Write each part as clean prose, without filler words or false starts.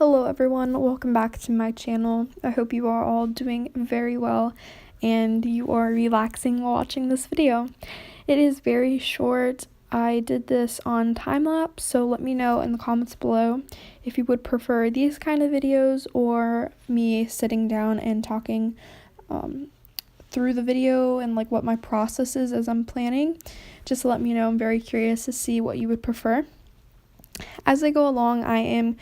Hello everyone, welcome back to my channel. I hope you are all doing very well and you are relaxing while watching this video. It is very short. I did this on time-lapse, so let me know in the comments below if you would prefer these kind of videos or me sitting down and talking through the video and like what my process is as I'm planning. Just let me know. I'm very curious to see what you would prefer. As I go along, I am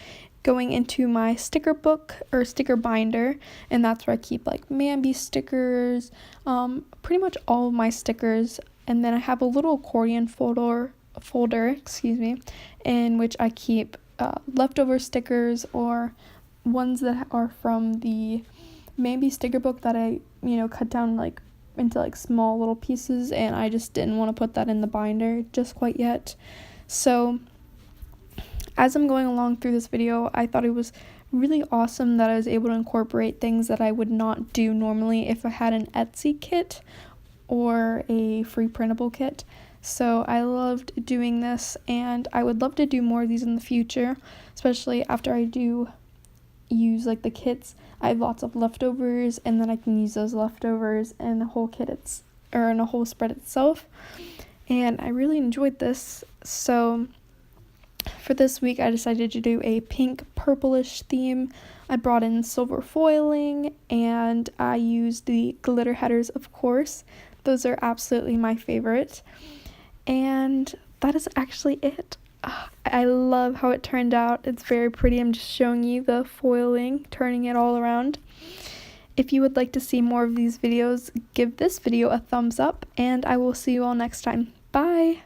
going into my sticker book or sticker binder, and that's where I keep like Mambi stickers, pretty much all of my stickers. And then I have a little accordion folder, in which I keep leftover stickers or ones that are from the Mambi sticker book that I, cut down like into like small little pieces, and I just didn't want to put that in the binder just quite yet. So as I'm going along through this video, I thought it was really awesome that I was able to incorporate things that I would not do normally if I had an Etsy kit or a free printable kit. So I loved doing this, and I would love to do more of these in the future, especially after I do use like the kits. I have lots of leftovers, and then I can use those leftovers in the whole kit in a whole spread itself. And I really enjoyed this. So for this week, I decided to do a pink purplish theme. I brought in silver foiling, and I used the glitter headers, of course. Those are absolutely my favorite. And that is actually it. I love how it turned out. It's very pretty. I'm just showing you the foiling, turning it all around. If you would like to see more of these videos, give this video a thumbs up, and I will see you all next time. Bye!